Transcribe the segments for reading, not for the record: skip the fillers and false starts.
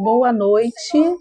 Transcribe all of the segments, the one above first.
Boa noite.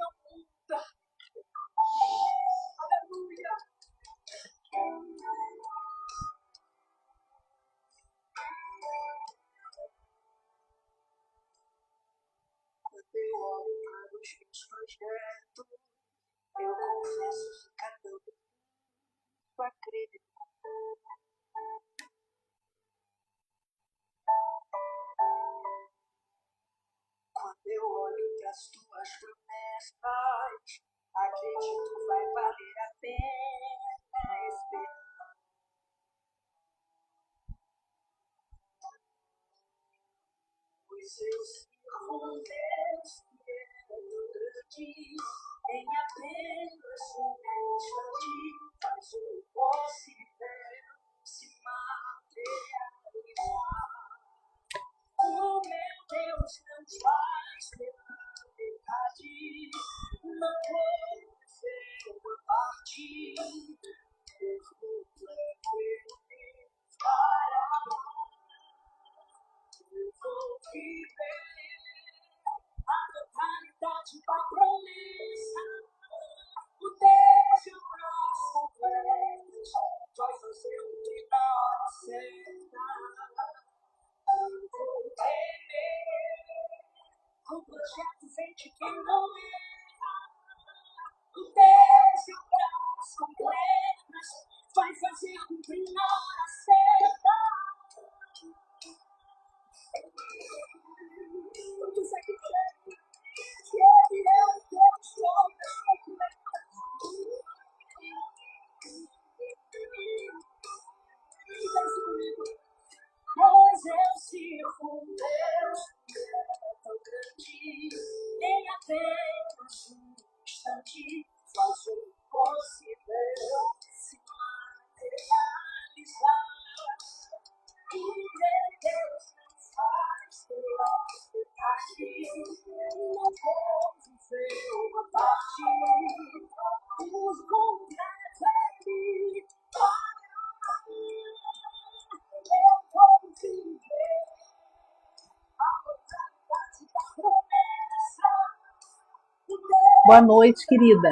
Boa noite, querida.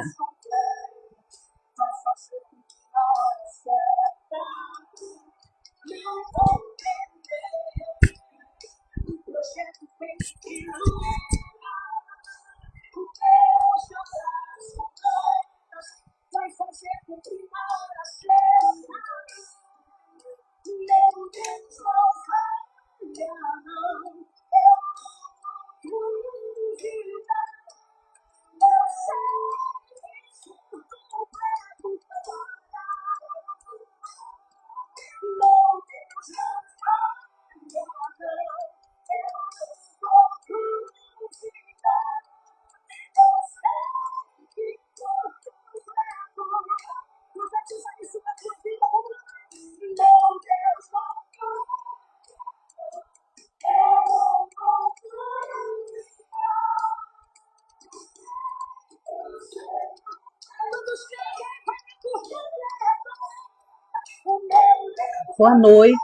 Boa noite.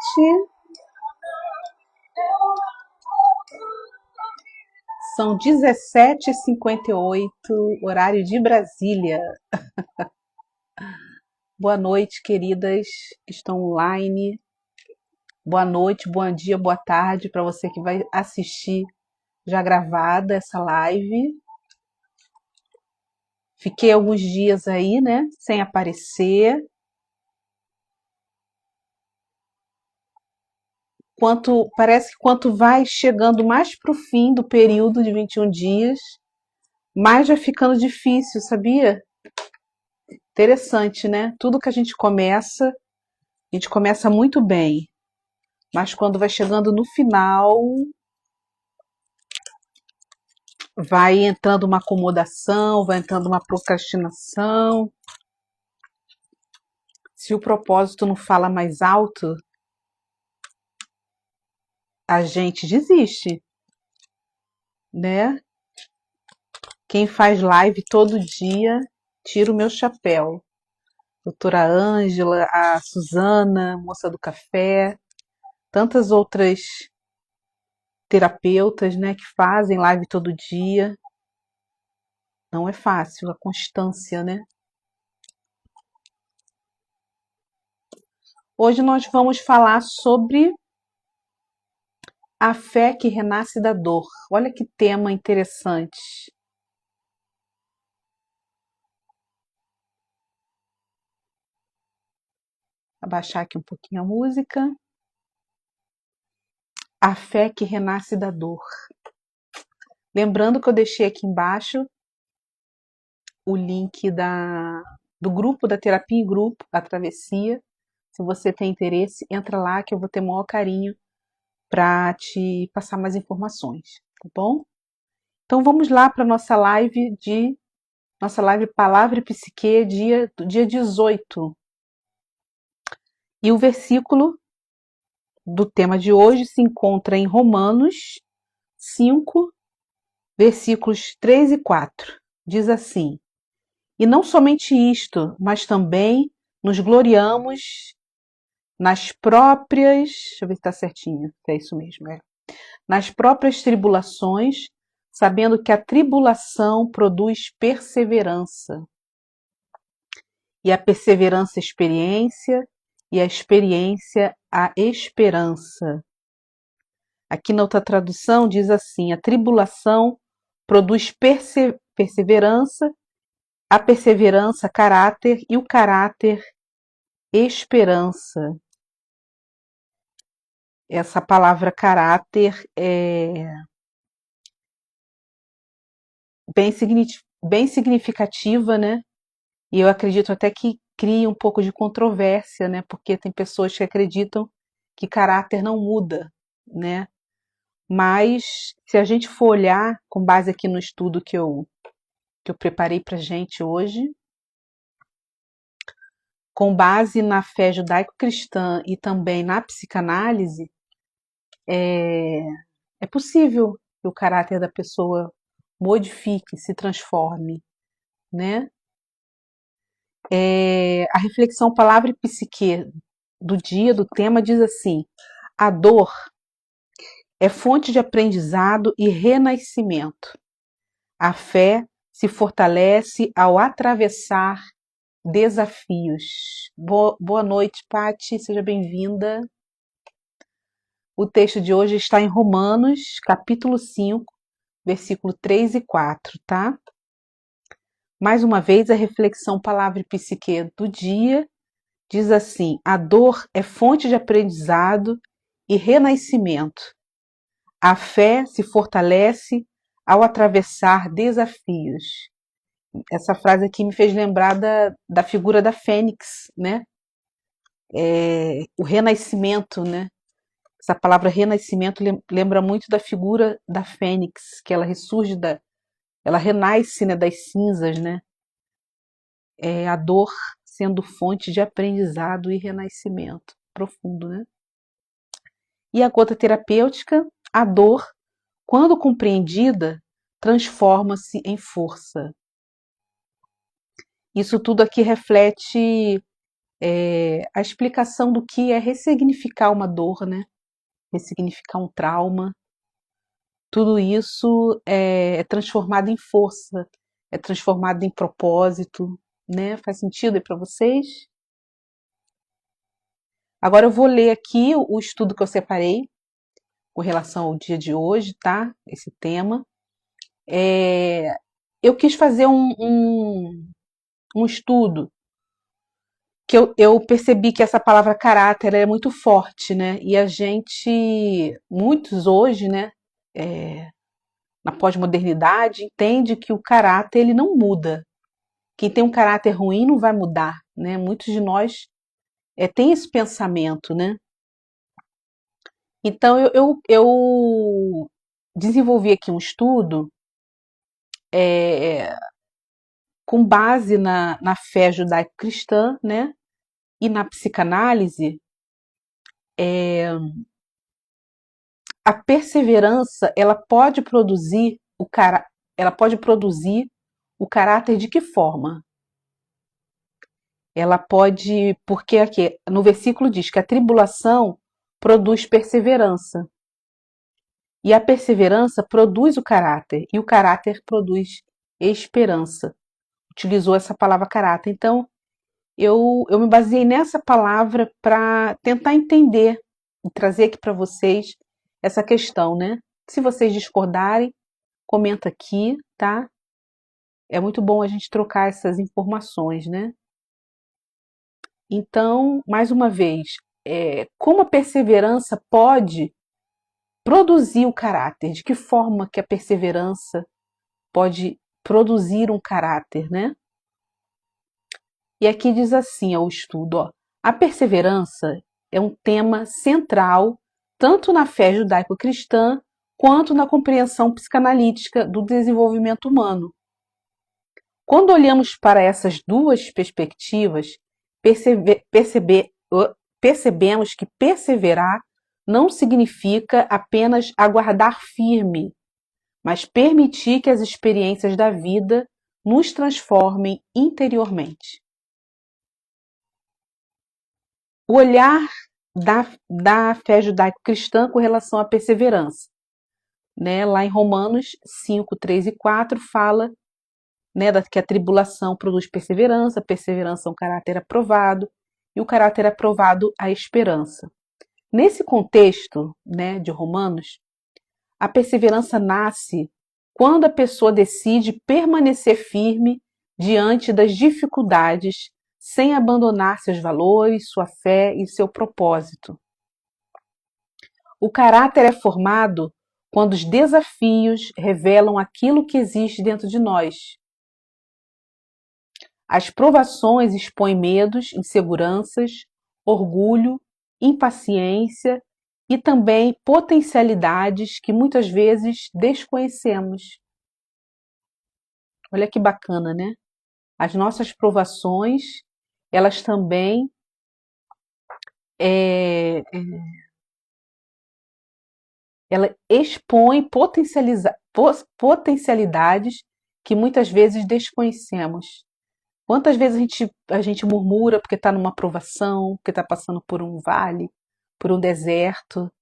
São 17h58, horário de Brasília. Boa noite, queridas que estão online. Boa noite, bom dia, boa tarde para você que vai assistir já gravada essa live. Fiquei alguns dias aí, né, sem aparecer. Parece que quanto vai chegando mais para o fim do período de 21 dias, mais vai ficando difícil, sabia? Interessante, né? Tudo que a gente começa muito bem, mas quando vai chegando no final, vai entrando uma acomodação, vai entrando uma procrastinação. Se o propósito não fala mais alto, a gente desiste, né? Quem faz live todo dia, tira o meu chapéu. Doutora Ângela, a Suzana, moça do café, tantas outras terapeutas, né, que fazem live todo dia. Não é fácil a constância, né? Hoje nós vamos falar sobre a fé que renasce da dor. Olha que tema interessante. Abaixar aqui um pouquinho a música. A fé que renasce da dor. Lembrando que eu deixei aqui embaixo o link do grupo da Terapia em Grupo, a Travessia. Se você tem interesse, entra lá que eu vou ter o maior carinho para te passar mais informações, tá bom? Então vamos lá para nossa live Palavra e Psique, do dia 18. E o versículo do tema de hoje se encontra em Romanos 5, versículos 3 e 4. Diz assim: E não somente isto, mas também nos gloriamos nas próprias, deixa eu ver se está certinho, se é isso mesmo, nas próprias tribulações, sabendo que a tribulação produz perseverança, e a perseverança experiência, e a experiência a esperança. Aqui na outra tradução diz assim: a tribulação produz perseverança, a perseverança caráter e o caráter esperança. Essa palavra caráter é bem significativa, né? E eu acredito até que cria um pouco de controvérsia, né? Porque tem pessoas que acreditam que caráter não muda, né? Mas se a gente for olhar, com base aqui no estudo que eu preparei para gente hoje, com base na fé judaico-cristã e também na psicanálise, é possível que o caráter da pessoa modifique, se transforme, né? A reflexão Palavra e Psique do dia, do tema, diz assim: a dor é fonte de aprendizado e renascimento. A fé se fortalece ao atravessar desafios. Boa noite, Pati, seja bem-vinda. O texto de hoje está em Romanos, capítulo 5, versículo 3 e 4, tá? Mais uma vez, a reflexão Palavra e Psique do dia diz assim: a dor é fonte de aprendizado e renascimento. A fé se fortalece ao atravessar desafios. Essa frase aqui me fez lembrar da figura da Fênix, né? O renascimento, né? Essa palavra renascimento lembra muito da figura da Fênix, que ela ressurge ela renasce, né, das cinzas, né? A dor sendo fonte de aprendizado e renascimento profundo, né? E a gota terapêutica, a dor, quando compreendida, transforma-se em força. Isso tudo aqui reflete a explicação do que é ressignificar uma dor, né? Ressignificar um trauma. Tudo isso é transformado em força, é transformado em propósito, né? Faz sentido aí para vocês? Agora eu vou ler aqui o estudo que eu separei com relação ao dia de hoje, tá? Esse tema. Eu quis fazer um estudo que eu percebi que essa palavra caráter é muito forte, né? E a gente, muitos hoje, né, na pós-modernidade, entende que o caráter ele não muda. Quem tem um caráter ruim não vai mudar, né? Muitos de nós têm esse pensamento, né? Então eu desenvolvi aqui um estudo é, com base na fé judaico-cristã, né? E na psicanálise, a perseverança ela pode produzir o caráter de que forma? Ela pode, porque aqui no versículo diz que a tribulação produz perseverança. E a perseverança produz o caráter, e o caráter produz esperança. Utilizou essa palavra caráter. Então, eu me baseei nessa palavra para tentar entender e trazer aqui para vocês essa questão, né? Se vocês discordarem, comenta aqui, tá? É muito bom a gente trocar essas informações, né? Então, mais uma vez, como a perseverança pode produzir o caráter? De que forma que a perseverança pode produzir um caráter, né? E aqui diz assim, ó, o estudo, ó, a perseverança é um tema central tanto na fé judaico-cristã quanto na compreensão psicanalítica do desenvolvimento humano. Quando olhamos para essas duas perspectivas, percebemos que perseverar não significa apenas aguardar firme, mas permitir que as experiências da vida nos transformem interiormente. O olhar da fé judaico-cristã com relação à perseverança. Né? Lá em Romanos 5, 3 e 4 fala, né, que a tribulação produz perseverança, perseverança é um caráter aprovado, e o caráter aprovado a esperança. Nesse contexto, né, de Romanos, a perseverança nasce quando a pessoa decide permanecer firme diante das dificuldades, sem abandonar seus valores, sua fé e seu propósito. O caráter é formado quando os desafios revelam aquilo que existe dentro de nós. As provações expõem medos, inseguranças, orgulho, impaciência e também potencialidades que muitas vezes desconhecemos. Olha que bacana, né? As nossas provações, elas também ela expõe potencialidades que muitas vezes desconhecemos. Quantas vezes a gente murmura porque está numa provação, porque está passando por um vale, por um deserto,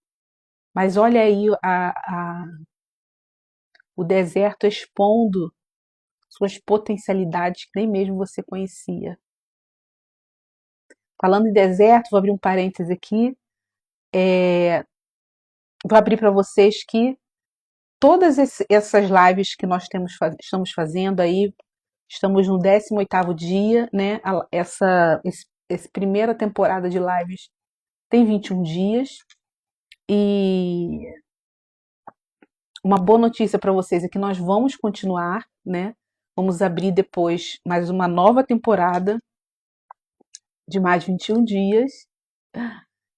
mas olha aí o deserto expondo suas potencialidades que nem mesmo você conhecia. Falando em deserto, vou abrir um parêntese aqui, vou abrir para vocês que todas essas lives que nós estamos fazendo aí, estamos no 18º dia, né? Essa primeira temporada de lives tem 21 dias. E uma boa notícia para vocês é que nós vamos continuar, né? Vamos abrir depois mais uma nova temporada de mais de 21 dias.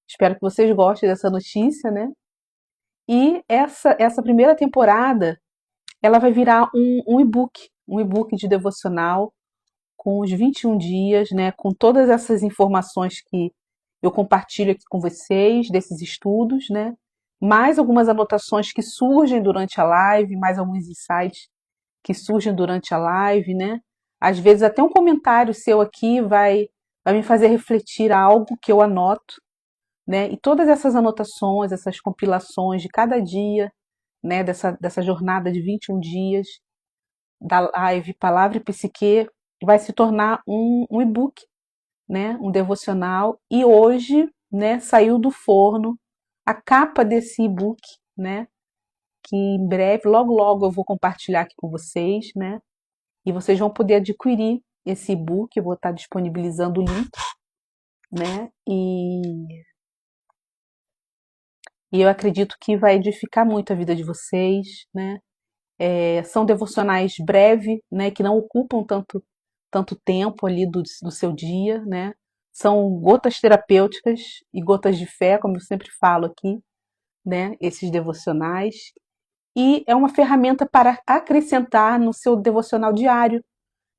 Espero que vocês gostem dessa notícia, né? E essa primeira temporada, ela vai virar um e-book de devocional com os 21 dias, né? Com todas essas informações que eu compartilho aqui com vocês, desses estudos, né? Mais algumas anotações que surgem durante a live, mais alguns insights que surgem durante a live, né? Às vezes até um comentário seu aqui vai me fazer refletir algo que eu anoto, né? E todas essas anotações, essas compilações de cada dia, né? Dessa jornada de 21 dias da live Palavra e Psique vai se tornar um e-book, né? Um devocional. E hoje, né? Saiu do forno a capa desse e-book, né? Que em breve, logo logo eu vou compartilhar aqui com vocês, né? E vocês vão poder adquirir esse e-book, eu vou estar disponibilizando o link, né? E eu acredito que vai edificar muito a vida de vocês, né? São devocionais breves, né? Que não ocupam tanto tempo ali do seu dia, né? São gotas terapêuticas e gotas de fé, como eu sempre falo aqui, né? Esses devocionais. E é uma ferramenta para acrescentar no seu devocional diário,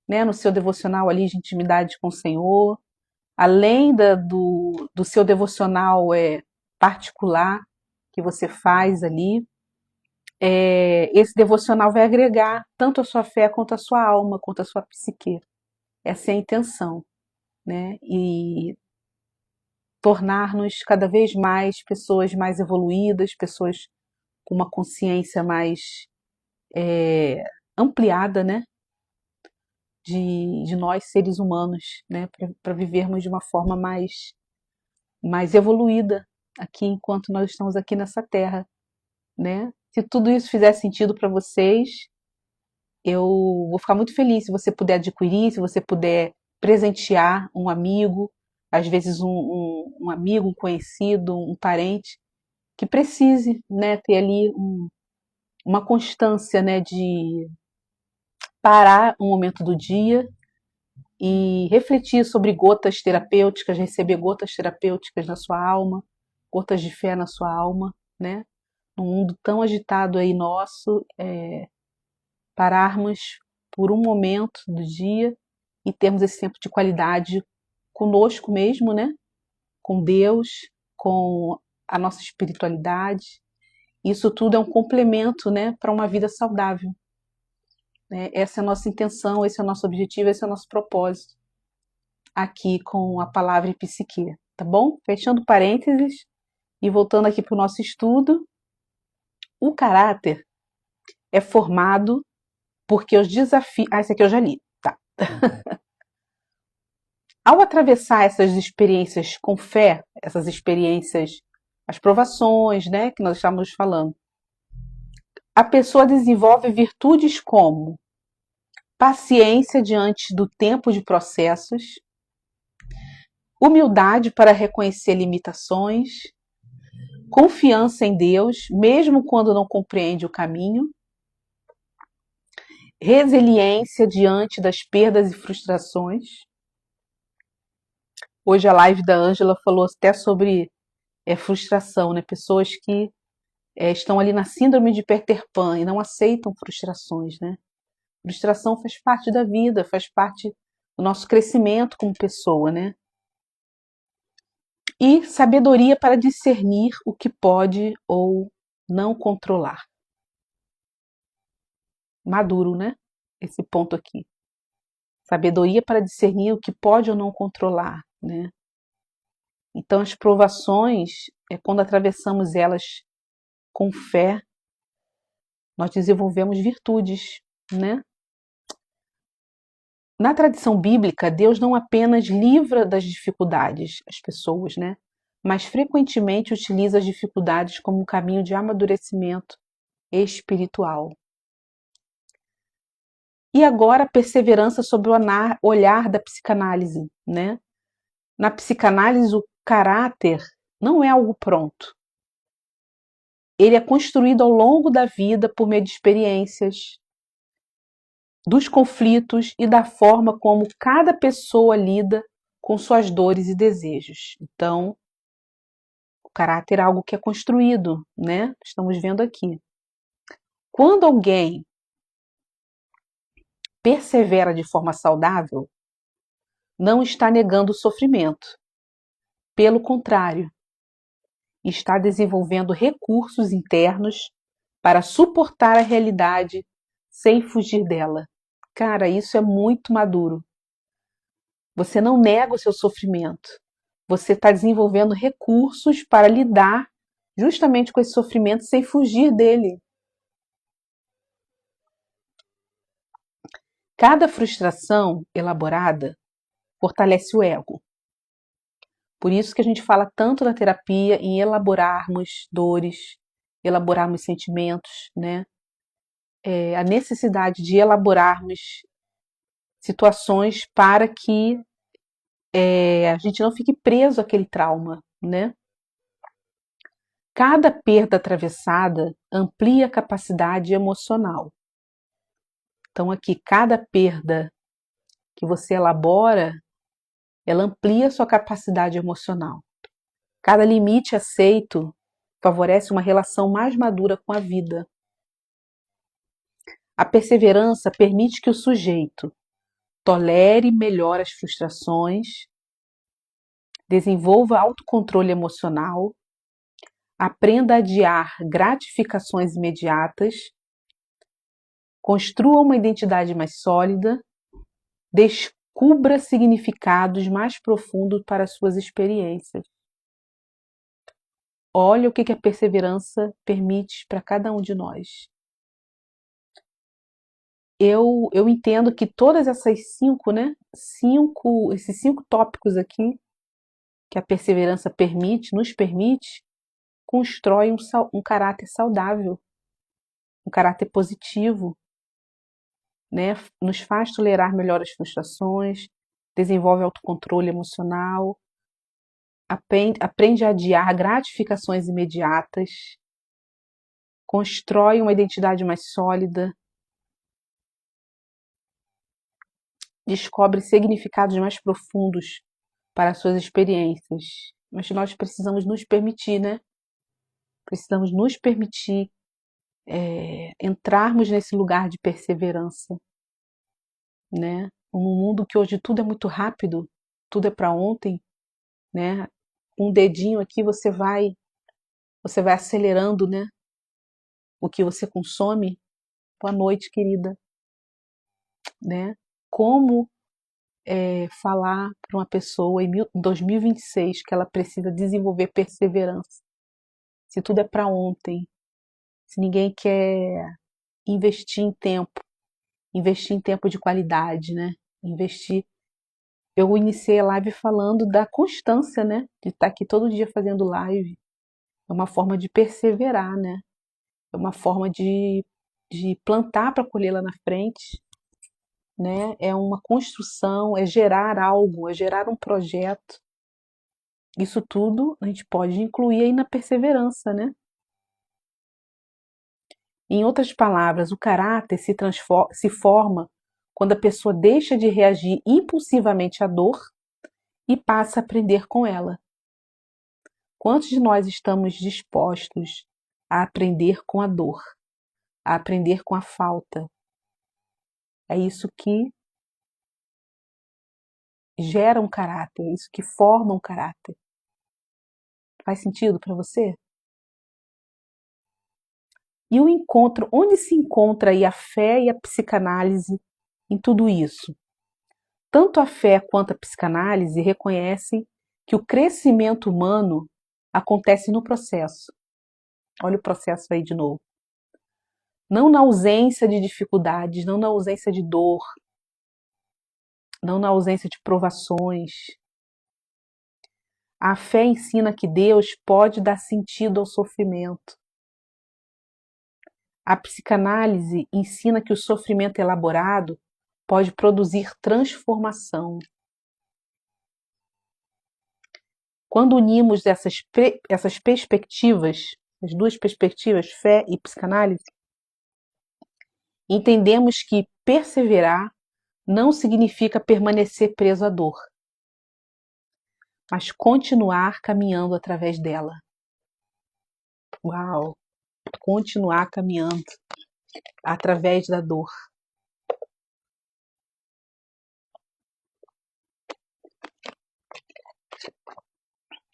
né? No seu devocional ali de intimidade com o Senhor, além do seu devocional particular que você faz ali, esse devocional vai agregar tanto a sua fé quanto a sua alma, quanto a sua psique. Essa é a intenção, né? E tornar-nos cada vez mais pessoas mais evoluídas, pessoas com uma consciência mais ampliada, né? De nós seres humanos, né? Para vivermos de uma forma mais evoluída aqui enquanto nós estamos aqui nessa terra, né? Se tudo isso fizer sentido para vocês, eu vou ficar muito feliz se você puder adquirir, se você puder presentear um amigo, às vezes um amigo, um conhecido, um parente que precise, né, ter ali uma constância, né, de parar um momento do dia e refletir sobre gotas terapêuticas, receber gotas terapêuticas na sua alma, gotas de fé na sua alma, né? Num mundo tão agitado aí nosso, pararmos por um momento do dia e termos esse tempo de qualidade conosco mesmo, né? Com Deus, com a nossa espiritualidade. Isso tudo é um complemento, né, para uma vida saudável. Né? Essa é a nossa intenção, esse é o nosso objetivo, esse é o nosso propósito aqui com a palavra psique, tá bom? Fechando parênteses e voltando aqui para o nosso estudo, o caráter é formado porque os desafios. Ah, esse aqui eu já li, tá. Ao atravessar essas experiências com fé, essas experiências, as provações, né, que nós estávamos falando, a pessoa desenvolve virtudes como paciência diante do tempo de processos, humildade para reconhecer limitações, confiança em Deus, mesmo quando não compreende o caminho, resiliência diante das perdas e frustrações. Hoje a live da Ângela falou até sobre frustração, né? Pessoas que estão ali na síndrome de Peter Pan e não aceitam frustrações, né? Frustração faz parte da vida, faz parte do nosso crescimento como pessoa, né? E sabedoria para discernir o que pode ou não controlar. Maduro, né? Esse ponto aqui. Sabedoria para discernir o que pode ou não controlar, né? Então, as provações, quando atravessamos elas com fé, nós desenvolvemos virtudes, né? Na tradição bíblica, Deus não apenas livra das dificuldades as pessoas, né? Mas frequentemente utiliza as dificuldades como um caminho de amadurecimento espiritual. E agora a perseverança sobre o olhar da psicanálise, né? Na psicanálise, o caráter não é algo pronto. Ele é construído ao longo da vida por meio de experiências, dos conflitos e da forma como cada pessoa lida com suas dores e desejos. Então, o caráter é algo que é construído, né? Estamos vendo aqui. Quando alguém persevera de forma saudável, não está negando o sofrimento. Pelo contrário, está desenvolvendo recursos internos para suportar a realidade sem fugir dela. Cara, isso é muito maduro. Você não nega o seu sofrimento. Você está desenvolvendo recursos para lidar justamente com esse sofrimento sem fugir dele. Cada frustração elaborada fortalece o ego. Por isso que a gente fala tanto na terapia em elaborarmos dores, elaborarmos sentimentos, né? A necessidade de elaborarmos situações para que a gente não fique preso àquele trauma, né? Cada perda atravessada amplia a capacidade emocional. Então, aqui, cada perda que você elabora, ela amplia a sua capacidade emocional. Cada limite aceito favorece uma relação mais madura com a vida. A perseverança permite que o sujeito tolere melhor as frustrações, desenvolva autocontrole emocional, aprenda a adiar gratificações imediatas, construa uma identidade mais sólida, descubra significados mais profundos para suas experiências. Olha o que a perseverança permite para cada um de nós. Eu entendo que todas essas cinco, né? Esses 5 tópicos aqui que a perseverança nos permite, constrói um caráter saudável, um caráter positivo, né? Nos faz tolerar melhor as frustrações, desenvolve autocontrole emocional, aprende a adiar gratificações imediatas, constrói uma identidade mais sólida, descobre significados mais profundos para as suas experiências. Mas nós precisamos nos permitir, né? Precisamos nos permitir entrarmos nesse lugar de perseverança, né? Um mundo que hoje tudo é muito rápido, tudo é para ontem, né? Um dedinho aqui você vai acelerando, né? O que você consome. Boa noite, querida, né? Como falar para uma pessoa em 2026 que ela precisa desenvolver perseverança? Se tudo é para ontem, se ninguém quer investir em tempo de qualidade, né? Investir. Eu iniciei a live falando da constância, né? De estar aqui todo dia fazendo live. É uma forma de perseverar, né? É uma forma de plantar para colher lá na frente, né? É uma construção, é gerar algo, é gerar um projeto. Isso tudo a gente pode incluir aí na perseverança, né? Em outras palavras, o caráter se forma quando a pessoa deixa de reagir impulsivamente à dor e passa a aprender com ela. Quantos de nós estamos dispostos a aprender com a dor, a aprender com a falta? É isso que gera um caráter, é isso que forma um caráter. Faz sentido para você? E o encontro, onde se encontra aí a fé e a psicanálise em tudo isso? Tanto a fé quanto a psicanálise reconhecem que o crescimento humano acontece no processo. Olha o processo aí de novo. Não na ausência de dificuldades, não na ausência de dor, não na ausência de provações. A fé ensina que Deus pode dar sentido ao sofrimento. A psicanálise ensina que o sofrimento elaborado pode produzir transformação. Quando unimos essas perspectivas, as duas perspectivas, fé e psicanálise, entendemos que perseverar não significa permanecer preso à dor, mas continuar caminhando através dela. Uau! Continuar caminhando através da dor.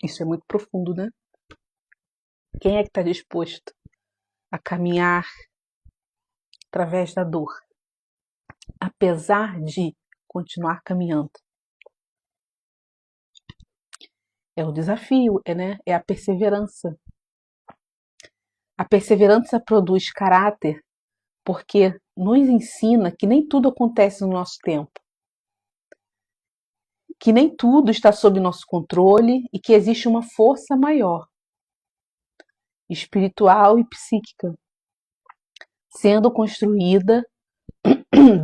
Isso é muito profundo, né? Quem é que está disposto a caminhar através da dor, apesar de continuar caminhando? É o desafio, né? É a perseverança. A perseverança produz caráter porque nos ensina que nem tudo acontece no nosso tempo, que nem tudo está sob nosso controle e que existe uma força maior, espiritual e psíquica, sendo construída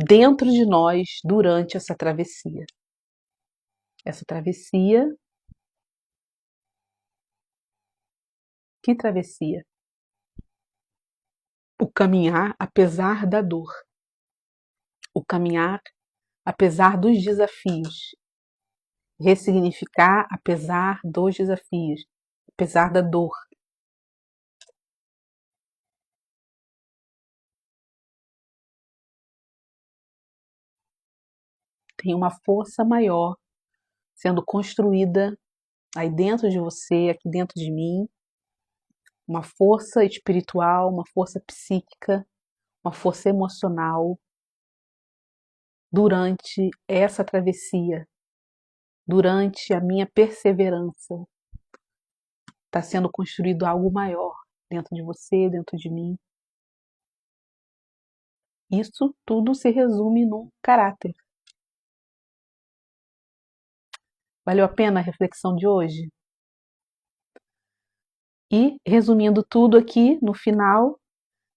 dentro de nós durante essa travessia. Essa travessia. Que travessia? O caminhar apesar da dor. O caminhar apesar dos desafios. Ressignificar apesar dos desafios, apesar da dor. Tem uma força maior sendo construída aí dentro de você, aqui dentro de mim, uma força espiritual, uma força psíquica, uma força emocional durante essa travessia, durante a minha perseverança. está sendo construído algo maior dentro de você, dentro de mim. Isso tudo se resume num caráter. Valeu a pena a reflexão de hoje? E, resumindo tudo aqui, no final,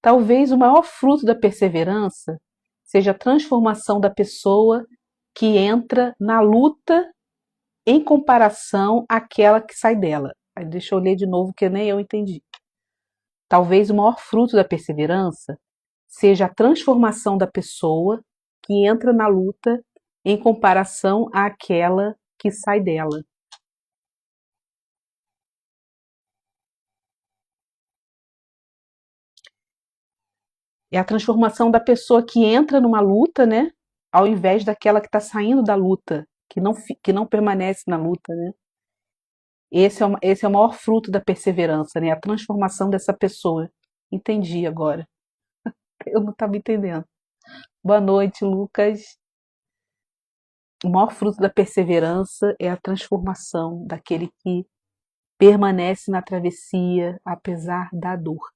talvez o maior fruto da perseverança seja a transformação da pessoa que entra na luta em comparação àquela que sai dela. Aí deixa eu ler de novo, que nem eu entendi. Talvez o maior fruto da perseverança seja a transformação da pessoa que entra na luta em comparação àquela que sai dela. É a transformação da pessoa que entra numa luta, né? Ao invés daquela que está saindo da luta, que não permanece na luta, né? Esse é o maior fruto da perseverança, né? A transformação dessa pessoa. Entendi agora. Eu não estava entendendo. Boa noite, Lucas. O maior fruto da perseverança é a transformação daquele que permanece na travessia apesar da dor.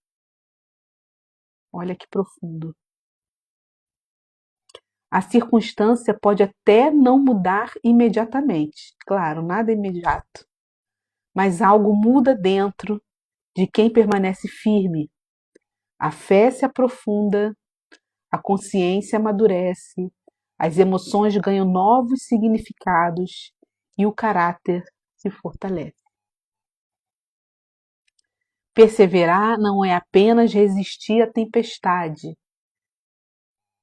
Olha que profundo. A circunstância pode até não mudar imediatamente. Claro, nada é imediato. Mas algo muda dentro de quem permanece firme. A fé se aprofunda, a consciência amadurece, as emoções ganham novos significados e o caráter se fortalece. Perseverar não é apenas resistir à tempestade,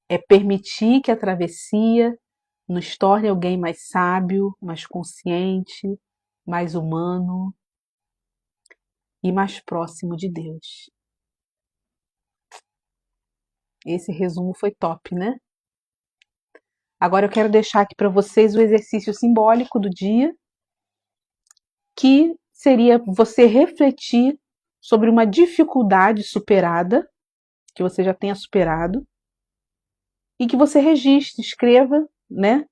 é permitir que a travessia nos torne alguém mais sábio, mais consciente, mais humano e mais próximo de Deus. Esse resumo foi top, né? Agora eu quero deixar aqui para vocês o exercício simbólico do dia, que seria você refletir sobre uma dificuldade superada, que você já tenha superado, e que você registre, escreva, né,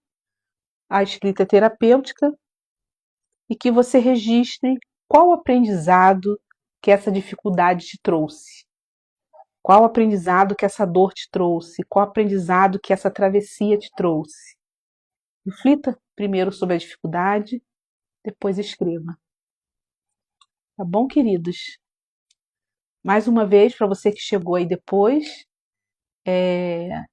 a escrita terapêutica, e que você registre qual aprendizado que essa dificuldade te trouxe. Qual aprendizado que essa dor te trouxe? Qual aprendizado que essa travessia te trouxe? Reflita primeiro sobre a dificuldade, depois escreva. Tá bom, queridos? Mais uma vez, para você que chegou aí depois,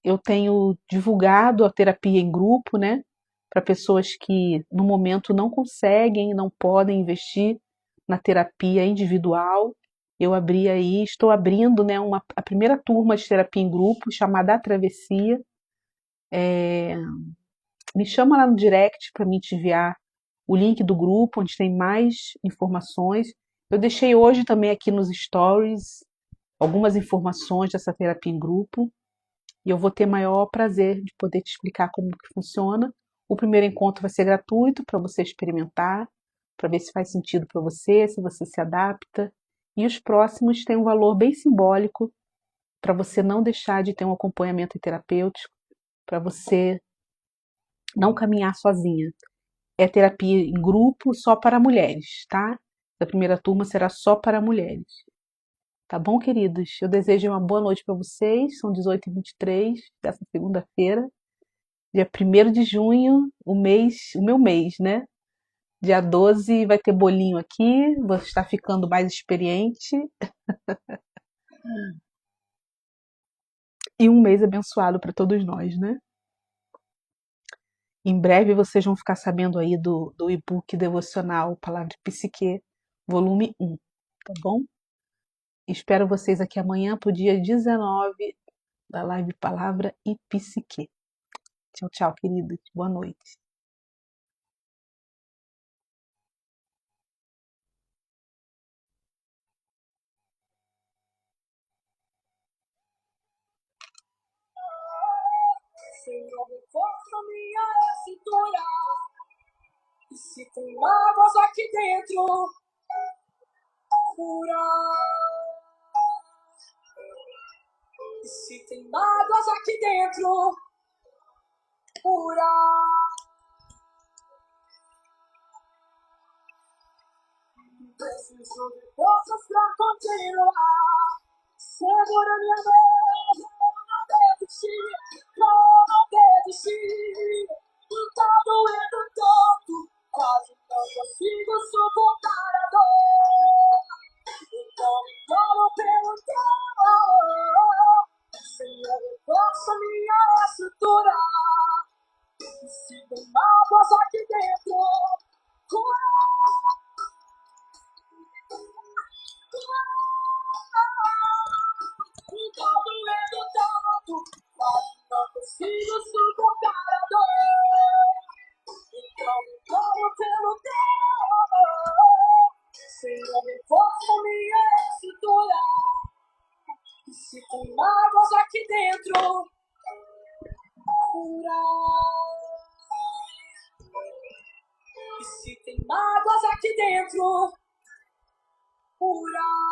eu tenho divulgado a terapia em grupo, né? Para pessoas que no momento não conseguem, não podem investir na terapia individual. Eu abri aí, estou abrindo, né, a primeira turma de terapia em grupo, chamada A Travessia. Me chama lá no direct para me te enviar o link do grupo, onde tem mais informações. Eu deixei hoje também aqui nos stories algumas informações dessa terapia em grupo. E eu vou ter maior prazer de poder te explicar como que funciona. O primeiro encontro vai ser gratuito para você experimentar, para ver se faz sentido para você, se você se adapta. E os próximos têm um valor bem simbólico para você não deixar de ter um acompanhamento terapêutico, para você não caminhar sozinha. É terapia em grupo só para mulheres, tá? A primeira turma será só para mulheres. Tá bom, queridos? Eu desejo uma boa noite para vocês. São 18h23 dessa segunda-feira, dia 1º de junho, o meu mês, né? Dia 12 vai ter bolinho aqui, vou estar ficando mais experiente. E um mês abençoado para todos nós, né? Em breve vocês vão ficar sabendo aí do e-book devocional Palavra de Psique, volume 1, tá bom? Espero vocês aqui amanhã pro dia 19 da live Palavra e Psique. Tchau, tchau, queridos. Boa noite. Senhor, reforça minha cintura. E se tem mágoas aqui dentro, cura. E se tem mágoas aqui dentro, cura. Preciso de forças pra continuar. Segura minha mão, não desistir, não desistir. Tá doendo tanto, quase não consigo suportar a dor. Então me colo pelo teu amor. Senhor, reforça minha estrutura. E se tem mágoas aqui dentro, cura. Tá doendo tanto, mas não consigo suportar a dor. Então me colo pelo teu amor. Senhor, reforça minha estrutura. E se tem mágoas aqui dentro, cura. E se tem mágoas aqui dentro, cura.